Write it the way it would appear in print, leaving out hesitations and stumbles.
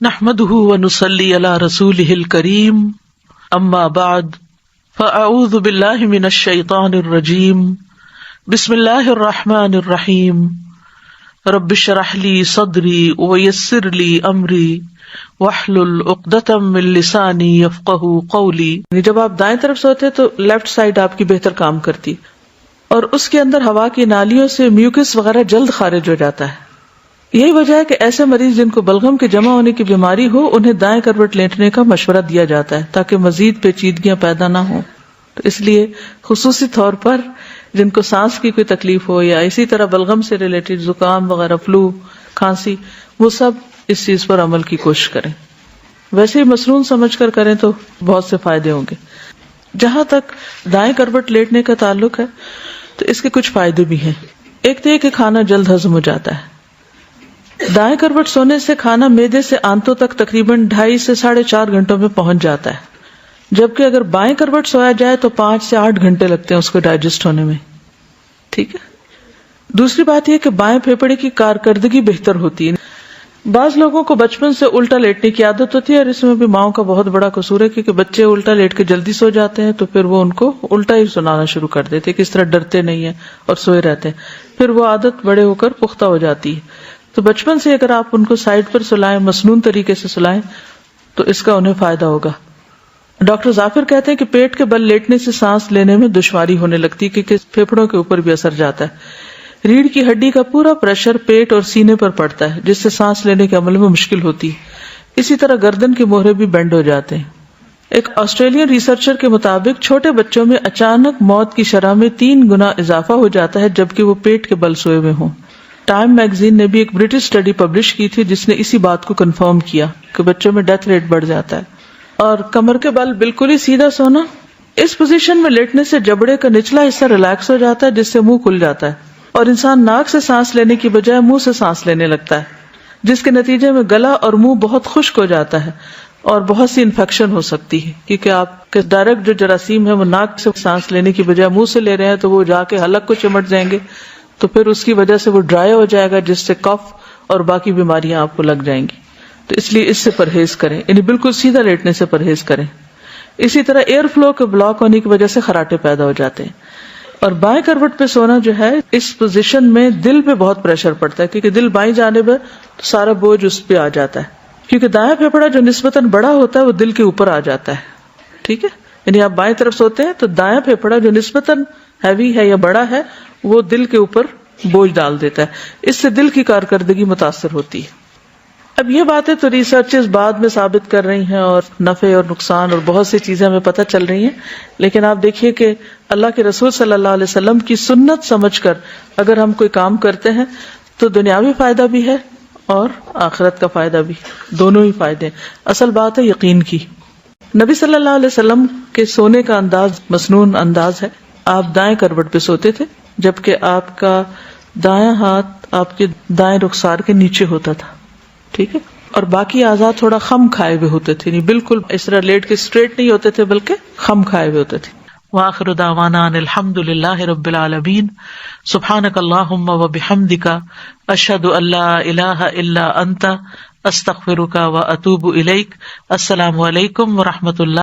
نحمده ونصلي على رسوله الكريم اما بعد فاعوذ بالله من الشيطان الرجيم بسم الله الرحمن الرحيم رب اشرح لي صدري ويسر لي امري واحلل عقدة من لساني يفقهوا قولي. جب آپ دائیں طرف سوتے تو لیفٹ سائڈ آپ کی بہتر کام کرتی اور اس کے اندر ہوا کی نالیوں سے میوکس وغیرہ جلد خارج ہو جاتا ہے. یہی وجہ ہے کہ ایسے مریض جن کو بلغم کے جمع ہونے کی بیماری ہو انہیں دائیں کروٹ لیٹنے کا مشورہ دیا جاتا ہے تاکہ مزید پیچیدگیاں پیدا نہ ہوں. تو اس لیے خصوصی طور پر جن کو سانس کی کوئی تکلیف ہو یا اسی طرح بلغم سے ریلیٹڈ زکام وغیرہ، فلو، کھانسی، وہ سب اس چیز پر عمل کی کوشش کریں. ویسے ہی مسنون سمجھ کر کریں تو بہت سے فائدے ہوں گے. جہاں تک دائیں کروٹ لیٹنے کا تعلق ہے تو اس کے کچھ فائدے بھی ہیں. ایک تو یہ کہ کھانا جلد ہضم ہو جاتا ہے. دائیں کروٹ سونے سے کھانا معدے سے آنتوں تک تقریباً 2.5 سے 4.5 گھنٹوں میں پہنچ جاتا ہے، جبکہ اگر بائیں کروٹ سویا جائے تو 5 سے 8 گھنٹے لگتے ہیں اس کو ڈائجسٹ ہونے میں. ٹھیک ہے. دوسری بات یہ کہ بائیں پھیپھڑے کی کارکردگی بہتر ہوتی ہے. بعض لوگوں کو بچپن سے الٹا لیٹنے کی عادت ہوتی ہے اور اس میں بھی ماؤں کا بہت بڑا قصور ہے، کیونکہ بچے الٹا لیٹ کے جلدی سو جاتے ہیں تو پھر وہ ان کو الٹا ہی سنانا شروع کر دیتے، کس طرح ڈرتے نہیں ہیں اور سوئے رہتے ہیں. پھر وہ عادت بڑے ہو کر پختہ ہو جاتی ہے. تو بچپن سے اگر آپ ان کو سائڈ پر سلائیں، مسنون طریقے سے سلائیں، تو اس کا انہیں فائدہ ہوگا. ڈاکٹر ظافر کہتے ہیں کہ پیٹ کے بل لیٹنے سے سانس لینے میں دشواری ہونے لگتی ہے کیونکہ پھیپھڑوں کے اوپر بھی اثر جاتا ہے. ریڑھ کی ہڈی کا پورا پریشر پیٹ اور سینے پر پڑتا ہے جس سے سانس لینے کے عمل میں مشکل ہوتی ہے. اسی طرح گردن کے موہرے بھی بینڈ ہو جاتے ہیں. ایک آسٹریلین ریسرچر کے مطابق چھوٹے بچوں میں اچانک موت کی شرح میں 3 گنا اضافہ ہو جاتا ہے جبکہ وہ پیٹ کے بل سوئے ہوئے ہوں. ٹائم میگزین نے بھی ایک برٹش اسٹڈی پبلش کی تھی جس نے اسی بات کو کنفرم کیا کہ بچوں میں ڈیتھ ریٹ بڑھ جاتا ہے. اور کمر کے بل بالکل ہی سیدھا سونا، اس پوزیشن میں لیٹنے سے جبڑے کا نچلا حصہ ریلیکس ہو جاتا ہے جس سے منہ کھل جاتا ہے اور انسان ناک سے سانس لینے کی بجائے منہ سے سانس لینے لگتا ہے، جس کے نتیجے میں گلا اور منہ بہت خشک ہو جاتا ہے اور بہت سی انفیکشن ہو سکتی ہے، کیونکہ آپ کے ڈائریکٹ جو جراثیم ہے وہ ناک سے سانس لینے کی بجائے منہ سے لے رہے ہیں تو وہ جا کے حلق کو چمٹ جائیں گے تو پھر اس کی وجہ سے وہ ڈرائی ہو جائے گا جس سے کف اور باقی بیماریاں آپ کو لگ جائیں گی. تو اس لیے اس سے پرہیز کریں، یعنی بالکل سیدھا لیٹنے سے پرہیز کریں. اسی طرح ایئر فلو کے بلاک ہونے کی وجہ سے خراٹے پیدا ہو جاتے ہیں. اور بائیں کروٹ پہ سونا جو ہے، اس پوزیشن میں دل پہ بہت پریشر پڑتا ہے کیونکہ دل بائیں جانب ہے تو سارا بوجھ اس پہ آ جاتا ہے، کیونکہ دائیں پھیپھڑا جو نسبتاً بڑا ہوتا ہے وہ دل کے اوپر آ جاتا ہے. ٹھیک ہے، یعنی آپ بائیں طرف سوتے ہیں تو دائیں پھیپھڑا جو نسبتاً ہیوی ہے یا بڑا ہے وہ دل کے اوپر بوجھ ڈال دیتا ہے. اس سے دل کی کارکردگی متاثر ہوتی ہے. اب یہ باتیں تو ریسرچز بعد میں ثابت کر رہی ہیں اور نفع اور نقصان اور بہت سی چیزیں ہمیں پتہ چل رہی ہیں، لیکن آپ دیکھیے کہ اللہ کے رسول صلی اللہ علیہ وسلم کی سنت سمجھ کر اگر ہم کوئی کام کرتے ہیں تو دنیاوی فائدہ بھی ہے اور آخرت کا فائدہ بھی، دونوں ہی فائدے ہیں. اصل بات ہے یقین کی. نبی صلی اللہ علیہ وسلم کے سونے کا انداز مسنون انداز ہے. آپ دائیں کروٹ پہ سوتے تھے جبکہ آپ کا دایاں ہاتھ آپ کے دائیں رخسار کے نیچے ہوتا تھا. ٹھیک ہے، اور باقی اعضاء تھوڑا خم کھائے ہوئے ہوتے تھے، نہیں بالکل اس طرح لیٹ کے اسٹریٹ نہیں ہوتے تھے بلکہ خم کھائے ہوئے ہوتے تھے. وآخر دعوانا ان الحمد للہ رب العالمین. سبحانک اللہم وبحمدک، اشہد ان لا الہ الا انت، استغفرک واتوب الیک. السلام علیکم ورحمۃ اللہ.